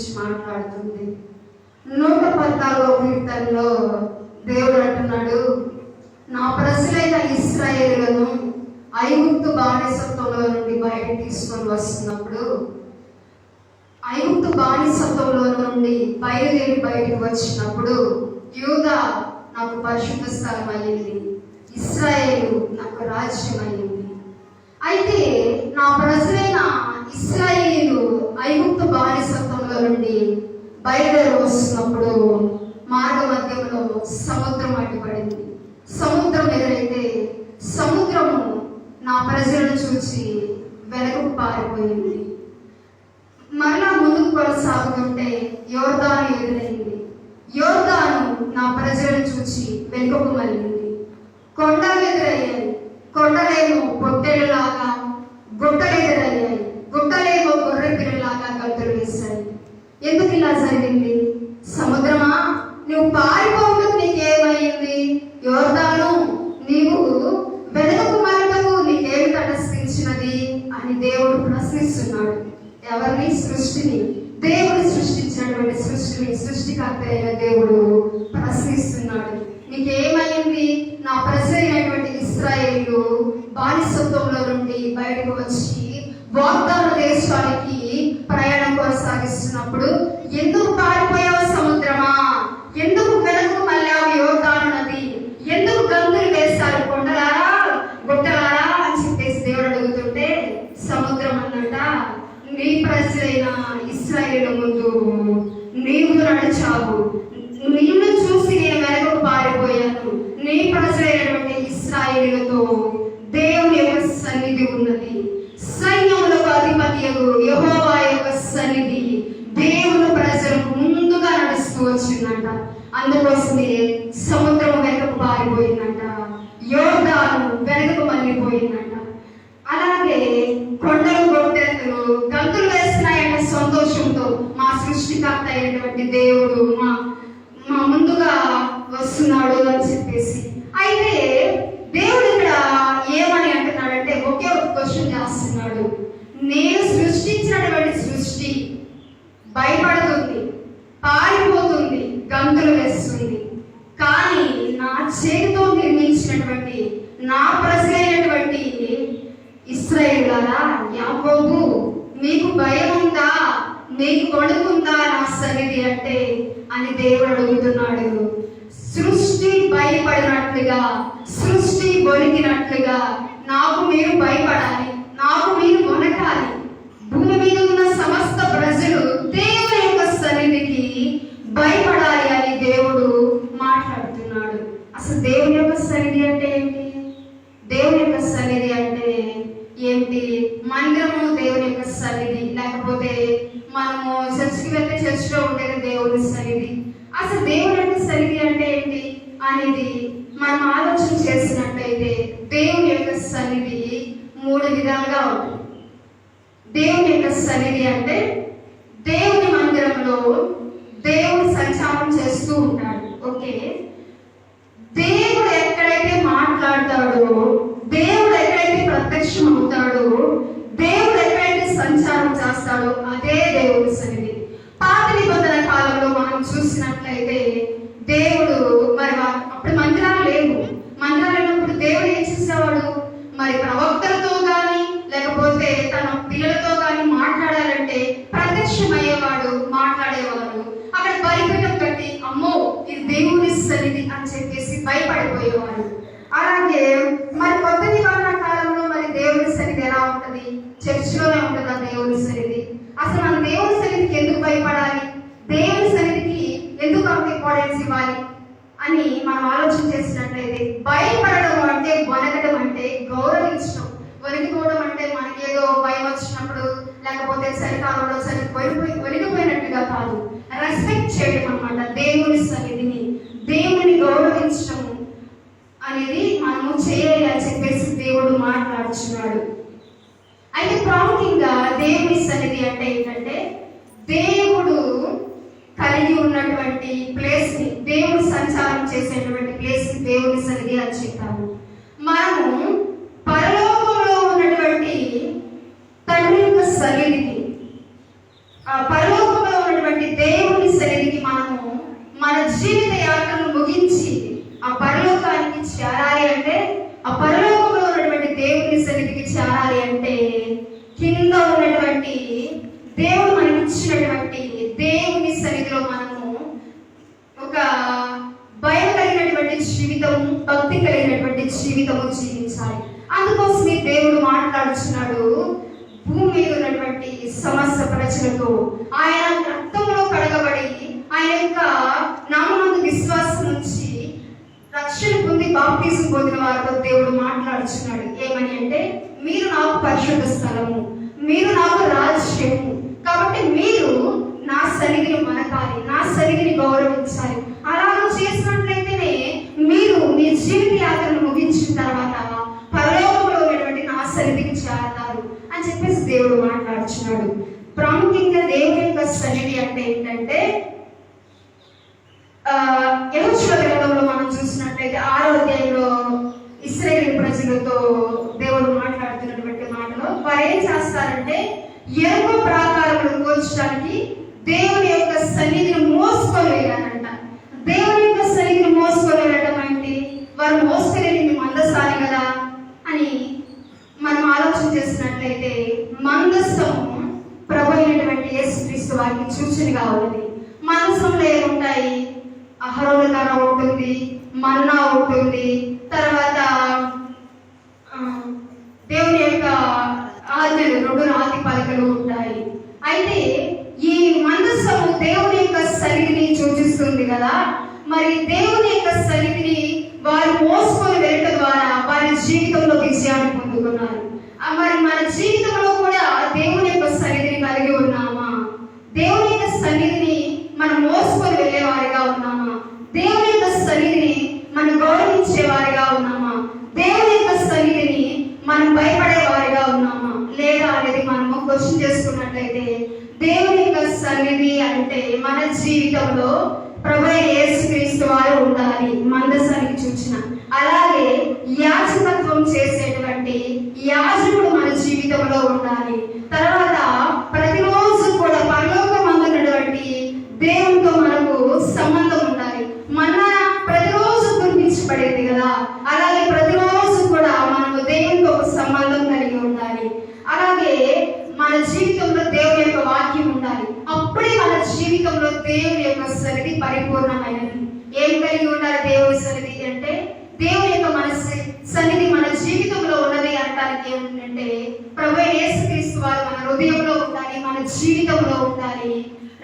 గురించి మాట్లాడుతుంది. 114వ కీర్తనలో దేవుడు అంటున్నాడు, నా ప్రజలైన ఇశ్రాయేలులను ఐగుప్తు బానిసత్వంలో నుండి బయటకు తీసుకొని వస్తున్నప్పుడు, ఐగుప్తు బానిసత్వంలో నుండి బయలుదేరి బయటకు వచ్చినప్పుడు యూదా నాకు పరిశుద్ధ స్థలం అయ్యింది, ఇశ్రాయేలు నాకు రాజ్యం అయ్యింది. అయితే నా ప్రజలైన ఇశ్రాయేలు ఐగుప్తు బానిసత్వంలో నుండి బయలుదేరి వస్తున్నప్పుడు మార్గ మధ్యంలో సముద్రం అడ్డుపడింది. సముద్రం ఎదురైతే సముద్రము నా ప్రజలను చూసి వెనక్కు పారిపోయింది. మరలా ముందుకు కొనసాగుతుంటే యోర్దాను ఎదురైంది. యోర్దాను నా ప్రజలను చూసి వెనుకకు మళ్ళింది. కొండలు ఎదురయ్యాయి. కొండలేమో పొట్టెలలాగా, గుట్టలు ఎదురయ్యాయి. గుట్టలేమో గొర్రె పిల్లలాగా గంతులు వేశాయి. ఎందుకు ఇలా జరిగింది? సముద్రమా, నువ్వు పారిపోవడానికి నీకేమైంది? యోర్దాను, నీవు వెనుకకు మళ్ళటకు నీకేమి తటస్థించినది అని దేవుడు ప్రశ్నిస్తున్నాడు. ఎవరిని? సృష్టిని. దేవుడు సృష్టించినటువంటి సృష్టిని, సృష్టికర్త అయిన దేవుడు ప్రశ్నిస్తున్నాడు. నీకేమైంది? నా ప్రజలైనటువంటి ఇశ్రాయేలు బానిసత్వంలో నుండి బయటకు వచ్చి వాగ్దాన దేశానికి ప్రయాణం కొనసాగిస్తున్నప్పుడు ఎందుకు పారిపోయావు సముద్రమా? ఎందుకు వెనక్కు మళ్ళావు యోర్దాను నది? ఎందుకు గంతులు వేశారు కొండలారా, గుట్టలారా అని చెప్పేసి దేవుడు అడుగుతుంటే సముద్రం అన్నట, నీ ప్రజలైన ఇశ్రాయేలు ముందు నీవు నడిచావు, నిన్ను చూసి నేను వెనకకు పారిపోయాను. నీ ప్రజలైనటువంటి ఇశ్రాయేలుతో దేవుని యొక్క సన్నిధి ఉన్నది. సైన్యములకు అధిపతియగు యెహోవా యొక్క సన్నిధి దేవుని ప్రజలకు ముందుగా నడుస్తూ వచ్చిందంట. అందుకోసమే సముద్రం వెనకకు పారిపోయిందంట, యోర్దాను వెనకకు మళ్ళీపోయిందంట. అలాగే కొండలు గొట్టెలు గంతులు వేస్తున్నాయంటే సంతోషంతో మా సృష్టికర్త అయినటువంటి దేవుడు మా ముందుగా వస్తున్నాడు అని చెప్పేసి. అయితే దేవుడు ఇక్కడ ఏమని అంటున్నాడంటే ఒకే ఒక క్వశ్చన్ చేస్తున్నాడు. నేను సృష్టించినటువంటి సృష్టి భయపడుతుంది, పారిపోతుంది, గంతులు వేస్తుంది. కానీ నా చేతితో నిర్మించినటువంటి నా ప్రజలైనటువంటి ఇశ్రాయేలులారా, యాకోబు, మీకు భయం ఉందా? మీకు వణుకుందా నా సన్నిధి అంటే అని దేవుడు అడుగుతున్నాడు. సృష్టి భయపడినట్లుగా, సృష్టి వణికినట్లుగా నాకు మీరు భయపడాలి, నాకు మీరు వణకాలి. భూమి మీద ఉన్న సమస్త ప్రజలు దేవుని యొక్క సన్నిధికి భయపడాలి అని దేవుడు మాట్లాడుతున్నాడు. అసలు దేవుని యొక్క సన్నిధి అంటే ఏంటి? దేవుని యొక్క సన్నిధి అంటే ఏంటి? మందిరము దేవుని యొక్క సన్నిధి, లేకపోతే మనము చర్చికి వెళ్తే చర్చిలో ఉండేది దేవుని సన్నిధి. అసలు దేవుని యొక్క సన్నిధి అంటే ఏంటి అనేది మనం ఆలోచన చేసినట్లయితే దేవుని యొక్క సన్నిధి 3 విధాలుగా ఉంటుంది. దేవుని యొక్క సన్నిధి అంటే దేవుని మందిరంలో దేవుడు సంచారం చేస్తూ ఉంటాడు. ఓకే, దేవుడు ఎక్కడైతే మాట్లాడతాడో, దేవుడు ఎక్కడైతే ప్రత్యక్షం అవుతాడో, దేవుడు ఎక్కడైతే సంచారం చేస్తాడో అదే దేవుడి సన్నిధి. పాత నిబంధన కాలంలో మనం చూసినట్లయితే దేవుడు మరి అప్పుడు మందిరాలు లేవు. మందిరాలు లేనప్పుడు దేవుడు ఏం చేసేవాడు? మరి ప్రవక్తలతో కానీ లేకపోతే తన పిల్లలతో కానీ మాట్లాడాలంటే ప్రత్యక్షమయ్యేవాడు, మాట్లాడేవాడు. అక్కడ బలిపీఠం కట్టి అమ్మో ఇది దేవుని సన్నిధి అని చెప్పేసి భయపడిపోయేవాడు. అలాగే మరి కొత్త నిబంధన కాలంలో మరి దేవుని సన్నిధి ఎలా ఉంటది? చర్చిలోనే ఉంటుందా దేవుని సన్నిధి? అసలు మనం దేవుని సన్నిధికి ఎందుకు భయపడాలి? దేవుని సన్నిధికి ఎందుకు అంత ఇంపార్టెన్స్ ఇవ్వాలి అని మనం ఆలోచన చేసినట్లయితే, భయపడడం అంటే వణకడం అంటే గౌరవించడం. వణికిపోవడం అంటే మనకేదో భయం వచ్చినప్పుడు లేకపోతే చలికాలంలో వణికిపోయినట్టుగా కాదు, రెస్పెక్ట్ చేయడం అన్నమాట. దేవుని సన్నిధిని, దేవుని గౌరవించడం అనేది మనము చేయాలి అని చెప్పేసి దేవుడు మాట్లాడుచున్నాడు. అయితే ప్రాముఖ్యంగా దేవుని సన్నిధి అంటే ఏంటంటే దేవుడు కలిగి ఉన్నటువంటి ప్లేస్ ని, దేవుడు సంచారం చేసేటువంటి ప్లేస్ ని దేవుని సన్నిధి అని చెప్తాము. మనము పరలోకంలో ఉన్నటువంటి తండ్రి యొక్క సన్నిధికి, ఆ పరలోకంలో ఉన్నటువంటి జీవిత యాత్రను ముగించి ఆ పరలోకానికి చేరాలి అంటే, ఆ పరలోకంలో ఉన్నటువంటి దేవుని సన్నిధికి చేరాలి అంటే, కింద ఉన్నటువంటి దేవుడు మనకి ఇచ్చినటువంటి దేవుని సన్నిధిలో మనము ఒక భయం కలిగినటువంటి జీవితము, భక్తి కలిగినటువంటి జీవితము జీవించాలి. అందుకోసమే దేవుడు మాట్లాడుచున్నాడు భూమి మీద ఉన్నటువంటి సమస్త ప్రజలతో. ఆయన రక్తంలో కడగబడి ఆయన యొక్క నామమునందు విశ్వాసం ఉంచి రక్షణ పొంది బాప్తిజం పొందిన వారితో దేవుడు మాట్లాడుచున్నాడు. ఏమని అంటే, మీరు నాకు పరిశుద్ధ స్థలము, మీరు నాకు రాజ్యము, కాబట్టి మీరు నా సన్నిధిని మనకాలి, నా సన్నిధిని గౌరవించాలి. అలా చేసినట్లయితేనే మీరు మీ జీవిత యాత్రను ముగించిన తర్వాత పరలోకంలో ఉన్నటువంటి నా సన్నిధికి చేరతారు అని చెప్పేసి దేవుడు మాట్లాడుచున్నాడు. ప్రాముఖ్యంగా దేవుని యొక్క సన్నిధి అంటే ఏంటంటే, యెహోషువ గ్రంథంలో మనం చూసినట్లయితే 6వ అధ్యాయంలో ఇశ్రాయేలు ప్రజలతో దేవుడు మాట్లాడుతున్నటువంటి మాటలో వారు ఏం చేస్తారంటే, ఎరుపు ప్రాకారములు కూల్చడానికి దేవుని యొక్క సన్నిధిని మోసుకొని వెళ్ళారంట. దేవుని యొక్క సన్నిధిని మోసుకొని వెళ్ళటం ఏంటి? వారు మోసుకెళ్ళింది మందసారి కదా అని మనం ఆలోచన చేసినట్లయితే, మందసము ప్రభు అయినటువంటి యేసుక్రీస్తు వారికి సూచనగా ఉన్నది. మందసంలో ఏముంటాయి? అహరోను కర్ర ఉంటుంది, మన్నా ఉంటుంది, తర్వాత దేవుని యొక్క ఆజ్ఞలు 2 రాతి పలకలు ఉంటాయి. అయితే ఈ మందసము దేవుని యొక్క సన్నిధిని సూచిస్తుంది కదా. మరి దేవుని యొక్క సన్నిధిని వారు మోసుకొని వెళ్ళటం ద్వారా వారి జీవితంలో విజయాన్ని పొందుకున్నారు. మరి మన జీవితంలో కూడా దేవుని యొక్క సన్నిధిని కలిగి ఉన్నామా? దేవుని యొక్క సన్నిధిని మనం మోసుకొని వెళ్ళే వారిగా ఉన్నామా? దేవుని యొక్క సన్నిధిని మనం గౌరవించే వారిగా ఉన్నామా? దేవుని యొక్క సన్నిధిని మనం భయపడే వారిగా ఉన్నామా లేదా అనేది మనము క్వశ్చన్ చేసుకున్నట్లయితే, దేవుని యొక్క సన్నిధి అంటే మన జీవితంలో ప్రభువైన యేసుక్రీస్తు వారు ఉండాలి, మందసానికి సూచన. అలాగే యాజకత్వం చేసేటువంటి యాజకుడు మన జీవితంలో ఉండాలి. తర్వాత ప్రతిరోజు కూడా పరలోకమందున్నటువంటి దేవునితో మనకు సంబంధం ఉండాలి. మన ప్రతిరోజు గుర్తించబడేది కదా, అలాగే ప్రతిరోజు కూడా మనము దేవునితో ఒక సంబంధం కలిగి ఉండాలి. అలాగే మన జీవితంలో దేవుని యొక్క వాక్యం ఉండాలి. అప్పుడే మన జీవితంలో దేవుని యొక్క సన్నిధి పరిపూర్ణమైనది. ఏం కలిగి ఉండాలి దేవుని సన్నిధి అంటే, దేవుని యొక్క మన సన్నిధి మన జీవితంలో ఉన్నది అనడానికి ఏమిటంటే, ప్రభువైన యేసుక్రీస్తు వారు మన హృదయంలో ఉండాలి, మన జీవితంలో ఉండాలి.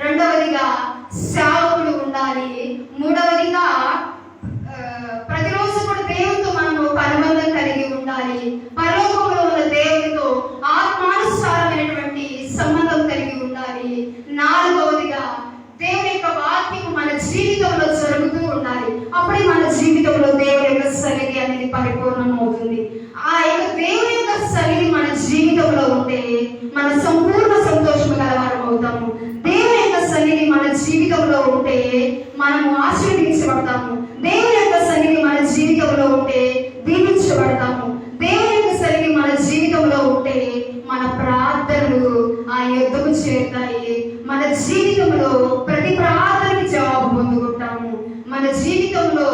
రెండవదిగా సేవకులు ఉండాలి. మూడవదిగా ప్రతిరోజు కూడా దేవునితో మనము అనుబంధం కలిగి ఉండాలి. పరలోకంలో ఉన్న దేవునితో ఆత్మానుసారమైనటువంటి సంబంధం కలిగి ఉండాలి. నాలుగవదిగా దేవుని యొక్క వాక్యం మన జీవితంలో జరుగుతూ ఉండాలి. అప్పుడే మన జీవితంలో దేవుని యొక్క సన్నిధి అనేది పరిపూర్ణం అవుతుంది. ఆ యొక్క దేవుని యొక్క సన్నిధి మన జీవితంలో ఉంటే మన సంపూర్ణ సంతోషం గలవారం అవుతాము. దేవుని యొక్క సన్నిధి మన జీవితంలో ఉంటే మనము ఆశీర్వదించబడతాము. దేవుని యొక్క సన్నిధి మన జీవితంలో ఉంటే దీవించబడతాము. దేవుని యొక్క సన్నిధి మన జీవితంలో ఉంటే మన ప్రార్థనలు ఆ యుద్ధకు చేరుతాయి. మన జీవితంలో ప్రతి ప్రార్థనకి జవాబు పొందుకుంటాము. మన జీవితంలో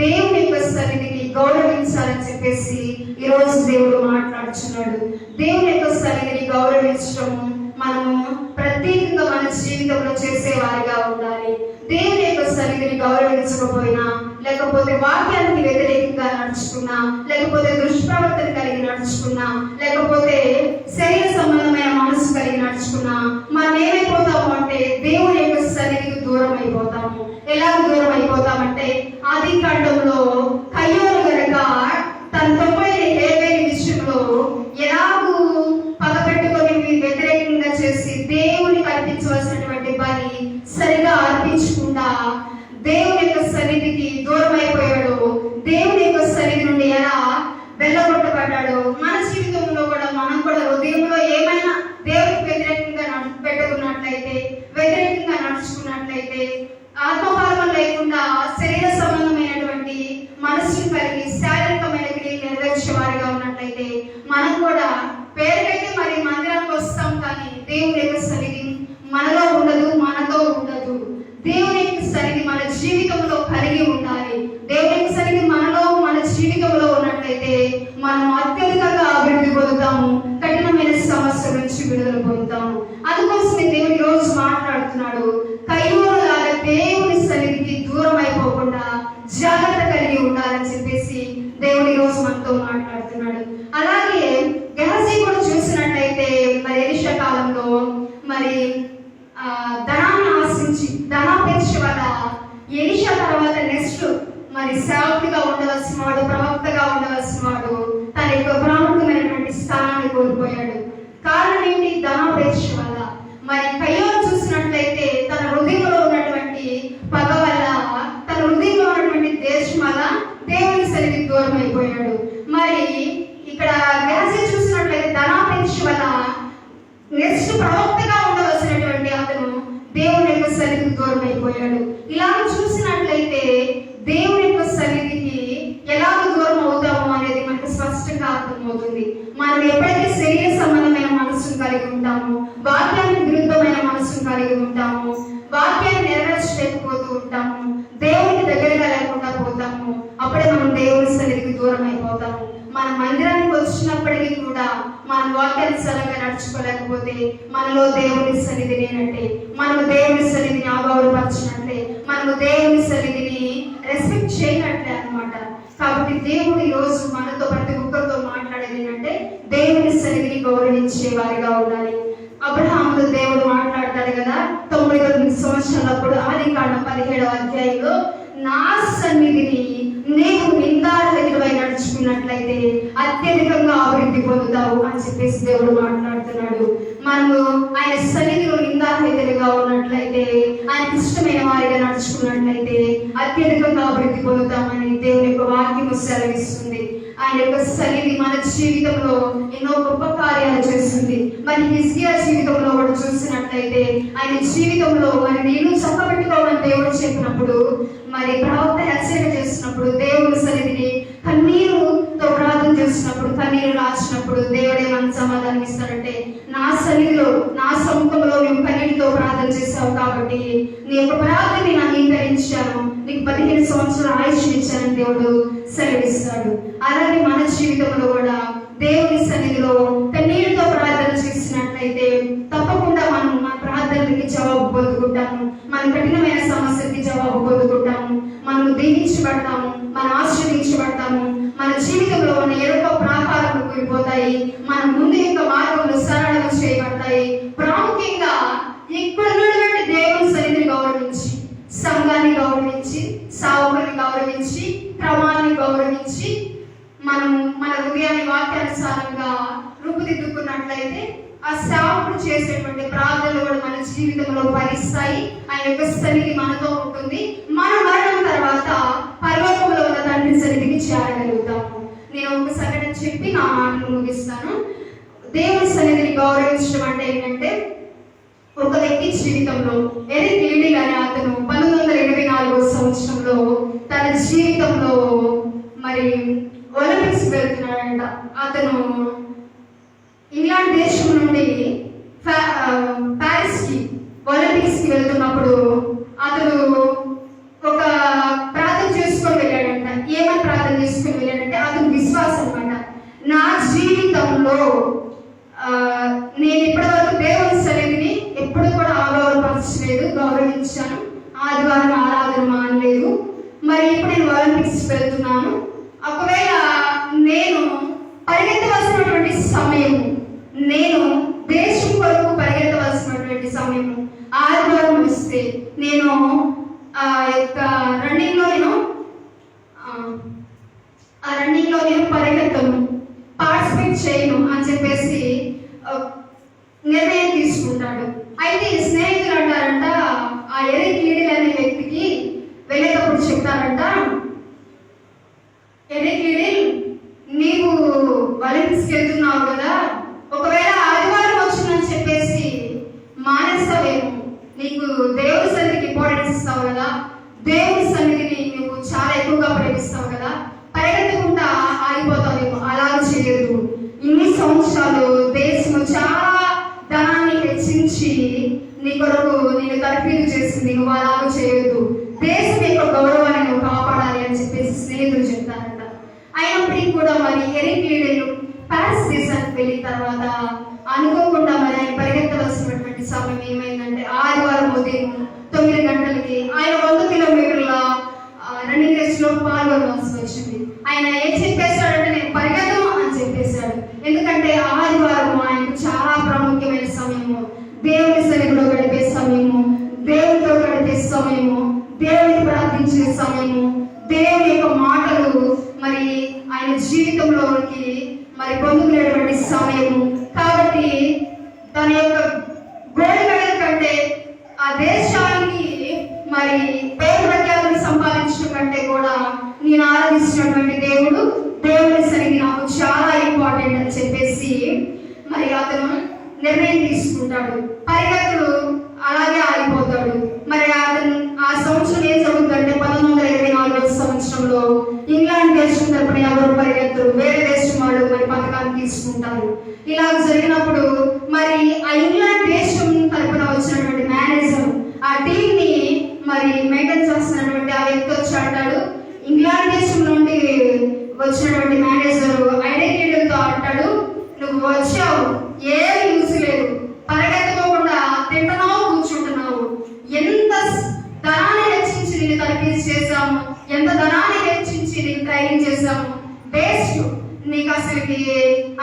దేవుని యొక్క సన్నిధిని గౌరవించాలని చెప్పేసి ఈరోజు దేవుడు మాట్లాడుచున్నాడు. దేవుని యొక్క సన్నిధిని గౌరవించడము మనము ప్రత్యేకంగా మన జీవితంలో చేసేవారిగా ఉండాలి. దేవుని యొక్క సన్నిధిని గౌరవించకపోయినా, లేకపోతే వాక్యానికి వ్యతిరేకంగా నడుచుకున్నా, లేకపోతే దుష్ప్రవర్తన కలిగి నడుచుకున్నా, లేకపోతే శరీర సంబంధమైన మనసు కలిగి నడుచుకున్నా, మనం ఏమైపోతాము అంటే దేవుని యొక్క సన్నిధికి దూరం అయిపోతాము. ఎలా దూరం అయిపోతామంటే, ఆది కాండంలో కయ్యోను గనక తన 90 హేబేలు విషయంలో ఎలాగూ పగపెట్టుకొని వ్యతిరేకంగా చేసి దేవునికి అర్పించవలసినటువంటి బలి సరిగా అర్పించకుండా దేవుని యొక్క సన్నిధికి దూరం అయిపోయాడు. దేవుని యొక్క సన్నిధి నుండి ఎలా వెళ్ళగొట్టబడ్డాడు. మన జీవితంలో కూడా మనం కూడా హృదయంలో ఏమైనా దేవునికి వ్యతిరేకంగా పెట్టుకున్నట్లయితే, వ్యతిరేకంగా నడుచుకున్నట్లయితే, ఆత్మభావం లేకుండా శరీర సంబంధమైనటువంటి మనసును కలిగి శారీరకమైన క్రియలు నెరవేర్చే వారిగా ఉన్నట్లయితే, మనం కూడా పేరుకైతే మరి మందిరానికి వస్తాం, కానీ దేవుని యొక్క సన్నిధి మనలో ఉండదు, మనతో ఉండదు. దేవుని యొక్క సన్నిధి మన మరి సేవకుడిగా ఉండవలసిన వాడు, ప్రవక్తగా ఉండవలసిన వాడు తన యొక్క ప్రాముఖ్యమైనటువంటి స్థానాన్ని కోల్పోయాడు. కారణం ఏంటి? ధనాపేక్ష వల్ల. మరి కయ్యోను చూసినట్లయితే తన హృదయంలో ఉన్నటువంటి పగ వల్ల, తన హృదయంలో ఉన్నటువంటి దేశం వల్ల దేవుని సన్నిధికి దూరం అయిపోయాడు. మరి ఇక్కడ గెహజీ చూసినట్లయితే ధనాపేక్ష వల్ల నెక్స్ట్ ప్రవక్తగా ఉండవలసినటువంటి అతను దేవుని యొక్క సన్నిధికి దూరం అయిపోయాడు. ఇలా చూసినట్లయితే దేవుని యొక్క సన్నిధికి ఎలాగ దూరం అవుతాము అనేది మనకు స్పష్టంగా అర్థమవుతుంది. మనం ఎప్పుడైతే శరీర సంబంధమైన మనసును కలిగి ఉంటామో, వాక్యానికి విరుద్ధమైన మనసును కలిగి ఉంటాము, వాక్యాన్ని నెరవేర్చలేకపోతూ ఉంటాము, దేవునికి దగ్గరగా లేకుండా పోతాము, అప్పుడే మనం దేవుని సన్నిధికి దూరం అయిపోతాము. మన మందిరానికి వచ్చినప్పటికీ కూడా మన వాక్యాన్ని సరళంగా నడుచుకోలేకపోతే మనలో దేవుని సన్నిధి లేనట్టే, మనము దేవుని సన్నిధిని అగౌరవపరిచినట్లే, మనము దేవుని సన్నిధిని రెస్పెక్ట్ చేయనట్లే అన్నమాట. కాబట్టి దేవుడు ఈ రోజు మనతో ప్రతి ఒక్కరితో మాట్లాడేది ఏంటంటే దేవుని సన్నిధిని గౌరవించే వారిగా ఉండాలి. అబ్రహాముతో దేవుడు మాట్లాడతాడు కదా 99 సంవత్సరాలప్పుడు ఆదికాండం 17వ అధ్యాయంలో, నా సన్నిధిని నీవు నిందారహితుడై నడుచుకున్నట్లయితే అత్యధికంగా అభివృద్ధి పొందుతావు అని చెప్పేసి దేవుడు మాట్లాడుతున్నాడు. మనము ఆయన సన్నిధిలో నిందారహితులుగా ఉన్నట్లయితే, ఆయనకి ఇష్టమైన వారిగా నడుచుకున్నట్లయితే అత్యధికంగా అభివృద్ధి పొందుతామని దేవుని యొక్క వాక్యము సెలవిస్తుంది. ఆయన యొక్క సన్నిధి మన జీవితంలో ఎన్నో గొప్ప కార్యాలు చేస్తుంది. మరి హిజ్కియా జీవితంలో కూడా చూసినట్లయితే ఆయన జీవితంలో మరి నేను చక్కబెట్టుకోవాలని దేవుడు చెప్పినప్పుడు, మరి ప్రవక్త హెచ్చరిక చేసినప్పుడు, దేవుని సన్నిధిని కన్నీరుతో ప్రార్థన చేసినప్పుడు, కన్నీరు రాసినప్పుడు దేవుడే మన సమాధానం ఇస్తాడంటే, నా సన్నిధిలో నా సముఖంలో నువ్వు కన్నీటితో ప్రార్థన చేశావు కాబట్టి నీ యొక్క ప్రార్థనని నేను అంగీకరించాను, నీకు 15 సంవత్సరాల ఆయుష్ ఇచ్చానని దేవుడు సెలవిస్తాడు. అలాగే మన జీవితంలో కూడా దేవుని సన్నిధిలో కన్నీటితో ప్రార్థన చేసినట్లయితే తప్పకుండా మనం మన ప్రార్థనలకి జవాబు పొందుకుంటాము, మన కఠినమైన సమస్యకి జవాబు పొందుకుంటాము, మనం దీవించబడతాము, మనం ఆశీర్వదించబడతాము, మన జీవితంలో ఉన్న ఎరుక ప్రాకారాలు కూలిపోతాయి, మన ముందు యొక్క మార్గంలో సరళంగా చేయబడతాయి. ప్రాముఖ్యంగా ఇక్కడ ఉన్నటువంటి దేవుని సన్నిధిని గౌరవించి, సంఘాన్ని గౌరవించి, సావుకుని గౌరవించి, క్రమాన్ని గౌరవించి మనం మన హృదయాన్ని వాక్యానుసారంగా రూపుదిద్దుకున్నట్లయితే ఆ సేవకుడు చేసేటువంటి ప్రార్థనలు కూడా మన జీవితంలో ఫలిస్తాయి. ఆయన యొక్క సన్నిధి మనతో ఉంటుంది. మన మరణం తర్వాత పరలోకంలో ఉన్న తండ్రి సన్నిధికి చేరగలుగుతాము. నేను ఒక సంఘటన చెప్పి నా మాటలు ముగిస్తాను. దేవుని సన్నిధిని గౌరవించడం అంటే ఏంటంటే, ఒక వ్యక్తి జీవితంలో ఎరిక్ లిడిల్ అనే అతను 1924 సంవత్సరంలో తన జీవితంలో మరి ఒలింపిక్స్ వెళ్తున్నాడంట. అతను ఇంగ్లాండ్ దేశం నుండి ప్యారిస్ కి ఒలింపిక్స్ కి వెళ్తున్నప్పుడు అతను ఒక ప్రార్థన చేసుకొని వెళ్ళాడంట. ఏమని ప్రార్థన చేసుకొని వెళ్ళాడంటే, అతను విశ్వాసం అన్నమాట. నా జీవితంలో నేను ఇప్పటి వరకు దేవుని సన్నిధిని ఎప్పుడు కూడా అగౌరవపరచలేదు, గౌరవించాను, ఆదివారం ఆరాధన మానలేదు. మరి ఇప్పుడు నేను ఒలింపిక్స్ వెళ్తున్నాను, ఒకవేళ నేను పరిగెత్తవలసినటువంటి సమయము, నేను దేశం కొరకు పరిగెత్తవలసినటువంటి సమయము ఆదివారం వస్తే నేను రన్నింగ్ లో నేను పరిగెత్తను, పార్టిసిపేట్ చేయను అని చెప్పేసి నిర్ణయం తీసుకుంటాడు. అయితే స్నేహితులు అంటారంట, ఆ ఎరిక్ లిడిల్ అనే వ్యక్తికి వెళ్ళేటప్పుడు చెప్తారంట, ఎరిక్ లిడిల్ నీవు ఒలింపిక్స్కి వెళ్తున్నావు కదా, ఒకవేళ ఆదివారం వచ్చిందని చెప్పేసి మానేస్తావేమో, నీకు దేవుని సన్నిధికి ఇంపార్టెన్స్ ఇస్తావు కదా, దేవుని సన్నిధిని నువ్వు చాలా ఎక్కువగా ప్రేమిస్తావు కదా, పరిగెత్తకుండా ఆగిపోతావేమో. అలా చేయదు. ఇన్ని సంవత్సరాలు దేశము చాలా ధనాన్ని హెచ్చించి నీ కొరకు నేను తర్ఫీదు చేసింది, నువ్వు అలాగూ చేయొద్దు, దేశం యొక్క గౌరవాన్ని నువ్వు కాపాడాలి అని చెప్పేసి స్నేహితులు చెప్తారంట. అయినప్పటికీ కూడా మరి ఎరిక్ లిడిల్ ప్యారిస్ దేశానికి వెళ్ళిన తర్వాత అనుకోకుండా మరి ఆయన పరిగెత్తవలసినటువంటి సమయం ఏమైందంటే, ఆదివారం ఉదయం 9 గంటలకి ఆయన 100 కిలోమీటర్ల రన్నింగ్ రేస్ లో పాల్గొనవలసి వచ్చింది. ఆయన ఏం చెప్పేశాడంటే, నేను పరిగెత్తను అని చెప్పేశాడు. ఎందుకంటే ఆదివారం ఆయనకు చాలా ప్రాముఖ్యమైన సమయము, దేవుని సన్నిధిలో గడిపే సమయము, దేవునితో గడిపే సమయము, దేవుని ప్రార్థించే సమయము, దేవుని యొక్క మాటలు మరి ఆయన జీవితంలోకి మరి పొందుకునేటువంటి సమయము. కాబట్టి తన యొక్క గోల్డ్ మెడల్ కంటే ఆ దేశానికి మరి పేరు ప్రఖ్యాతులు సంపాదించడం కంటే కూడా నేను ఆరాధిస్తున్నటువంటి దేవుని సరిగ్గా నాకు చాలా ఇంపార్టెంట్ అని చెప్పేసి మరి అతను నిర్ణయం తీసుకుంటాడు. పరిగెత్తులు అలాగే ఆగిపోతాడు. మరి అతను ఆ సంవత్సరం ఏం జరుగుతుందంటే 1924 సంవత్సరంలో ఇంగ్లాండ్ దేశం తరపున ఎవరు పరిగెత్తరు, వేరే దేశం వాళ్ళు మరి పథకాన్ని తీసుకుంటారు. ఇలా జరిగినప్పుడు మరి ఆ ఇంగ్లాండ్ దేశం తరపున వచ్చినటువంటి మేనేజర్ ఆ టీం ని మరి మెయింటైన్ చేస్తున్నటువంటి ఆ వ్యక్తి వచ్చి అంటాడు, ఇంగ్లాండ్ దేశం నుండి వచ్చినటువంటి మేనేజర్ ఐడెంటిటీతో అంటాడు, నువ్వు వచ్చావు, ఏమి యూస్ లేదు, పరిగెత్తుకోకుండా తింటున్నావు, కూర్చుంటున్నావు, ఎంత ధనాన్ని హెచ్చించి నేను తరబీదు చేశాము, ఎంత ధనాన్ని హెచ్చించి నీకు ట్రైనింగ్ చేశాము, వేస్ట్, నీకు అసలుకి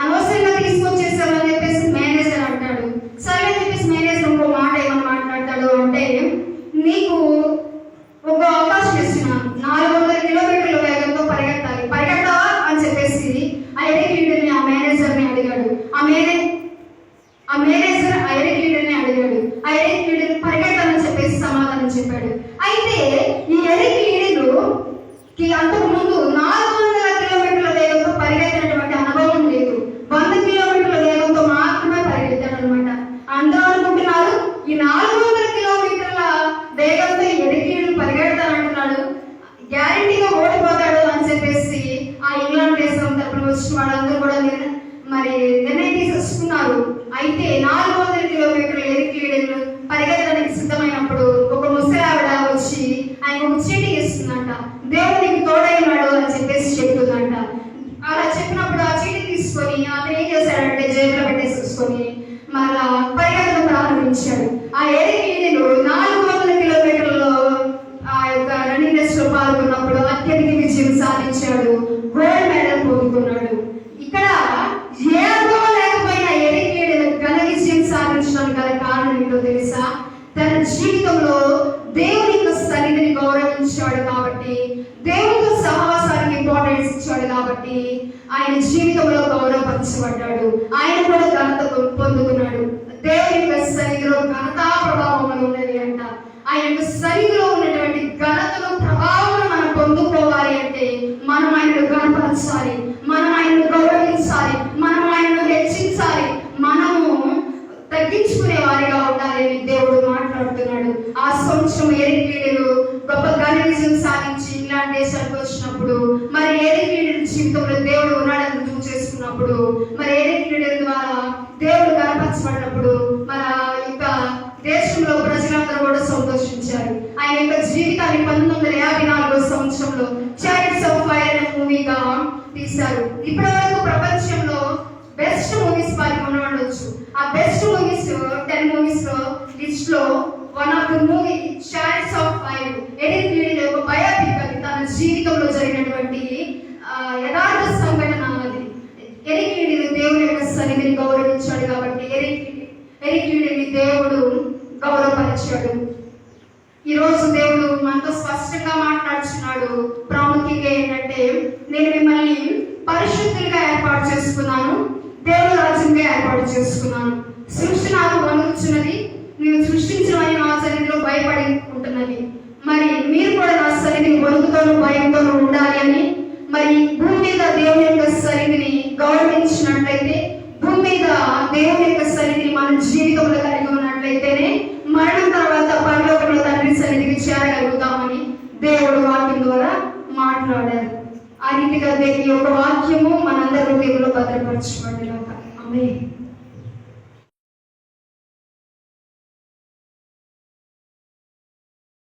అనవసరంగా తీసుకొచ్చేసావు అని చెప్పేసి మేనేజర్ అంటాడు. సరే అని చెప్పేసి మేనేజర్ ఇంకో మాట ఏమని మాట్లాడతాడు అంటే, నీకు ఒక అవకాశం ఇస్తున్నాను, 400 కిలోమీటర్ల వేగంతో పరిగెట్టావా అని చెప్పేసి ఐడెంట్ లీడర్ని ఆ మేనేజర్ని అడిగాడు. ఆ మేనేజర్ ఐడెంట్ లీడర్ని అడిగాడు. ఐడెంట్ లీడర్ పరిగెట్టాలని చెప్పేసి సమాధానం చెప్పాడు. అయితే ఈ ఐడెంట్ లీడర్కి అంతకు ముందు 400 కిలోమీటర్ల వేగంతో పరిగెత్తినటువంటి అనుభవం లేదు, 100 కిలోమీటర్ల వేగంతో మాత్రమే పరిగెత్తాడు అనమాట. అందరూ అనుకుంటున్నారు ఈ 400 కిలోమీటర్ల వేగంతో ఐడెంట్ లీడర్ పరిగెడతానంటున్నాడు, గ్యారంటీగా ఓడిపోతాడు అని చెప్పేసి ఆ ఇంగ్లాండ్ దేశం తరపున వచ్చిన వాళ్ళందరూ కూడా మరి నిర్ణయం తీసుకున్నారు. అయితే 400 కిలోమీటర్ల ఐడెంట్ లీడర్ పరిగెత్తడానికి సిద్ధమైనప్పుడు ఒక ముసలావిడ వచ్చి ఆయన ఒక చీటీ ఇస్తుందంట, దేవుడికి తోడైనాడు అని చెప్పేసి చెప్తుందంట. అలా చెప్పినప్పుడు ఆ చీటీ తీసుకొని అతను ఏం చేశాడంటే జేబులో పెట్టేసుకొని మళ్ళా పరిగెత్తడం ప్రారంభించాడు. ఆ ఐడెంట్ లీడర్ 400 కిలోమీటర్లలో ఆ యొక్క రన్నింగ్ రేస్ లో పాల్గొన్నప్పుడు అత్యధిక విజయం సాధించాడు, గోల్డ్ మెడల్ పొందుకున్నాడు. ఇక్కడ ఏ అనుభవం లేకపోయినా ఐడెంట్ లీడర్ ఘన విజయం సాధించడానికి గల కారణం ఏంటో తెలుసా? తన జీవితంలో దేవుని యొక్క సన్నిధిని గౌరవించాడు కాబట్టి, దేవునితో సహవాసానికి ఇంపార్టెన్స్ ఇచ్చాడు కాబట్టి ఆయన జీవితంలో గౌరవపరచబడ్డాడు, ఆయన కూడా ఘనత పొందుకున్నాడు. దేవుని యొక్క సన్నిధిలో ఘనతా ప్రభావములు ఉన్నది అంట. ఆయన యొక్క సన్నిధిలో ఉన్నటువంటి ఘనతను ప్రభావం మనం పొందుకోవాలి అంటే మనం ఆయనను గణపరచాలి, మనం ఆయనను గౌరవించాలి, మనం ఆయనను హెచ్చించాలి, మనము తగ్గించుకునే వారిగా ఉండాలి అని దేవుడు మాట్లాడుతున్నాడు. ఆ సంవత్సరం ఐడెంట్ లీడర్ గొప్ప ఘన విజయం సాధించి ఇంగ్లాండ్ దేశానికి వచ్చినప్పుడు మరి ఐడెంట్ లీడర్ జీవితంలో దేవుడు ఉన్నాడని రుజువు చేసుకున్నప్పుడు మరి ఐడెంట్ లీడర్ ద్వారా దేవుడు గణపరచబడినప్పుడు మన యొక్క దేశంలో ప్రజలందరూ కూడా సంతోషించారు. ఆయన యొక్క జీవితాన్ని 1954 సంవత్సరంలో చారిట్స్ ఆఫ్ ఫైర్ అనే మూవీగా తీశారు. ఇప్పటి వరకు ప్రపంచంలో బెస్ట్ మూవీస్ 10 ఉండవచ్చు. ఆ బెస్ట్ మూవీస్ 10 మూవీస్ లిస్ట్ లో one of the movie Chariots of Fire ఐడెంట్ లీడర్ యొక్క బయోపిక్. అది తన జీవితంలో జరిగినటువంటి యథార్థ సంఘటన. అది ఐడెంట్ లీడర్ దేవుని యొక్క సన్నిధిని గౌరవించాడు కాబట్టి ఐడెంట్ లీడర్ని దేవుడు గౌరవపరిచాడు. ఈరోజు దేవుడు మనతో స్పష్టంగా మాట్లాడుతున్నాడు. ప్రాముఖ్యంగా ఏంటంటే, నేను మిమ్మల్ని పరిశుద్ధులుగా ఏర్పాటు చేసుకున్నాను, దేవుడు రాజ్యంగా ఏర్పాటు చేసుకున్నాను. సృష్టి నాకు వణుకుచున్నది, నేను సృష్టించిన నా సన్నిధిలో భయపడి ఉంటున్నది. మరి మీరు కూడా నా సన్నిధిని వణుకుతోనూ భయంతోనూ ఉండాలి అని, మరి భూమి మీద దేవుని యొక్క సన్నిధిని గౌరవించినట్లయితే, భూమి మీద దేవుని యొక్క సన్నిధిని మన జీవితంలో కలిగి ఉన్నట్లయితేనే మరణం తర్వాత పరలోకంలో తండ్రి సన్నిధికి చేరగలుగుతామని దేవుడు వాక్యం ద్వారా మాట్లాడారు. ఆ రీతిగా దేవుని యొక్క వాక్యము మనందరి హృదయంలో భద్రపరచబడింది.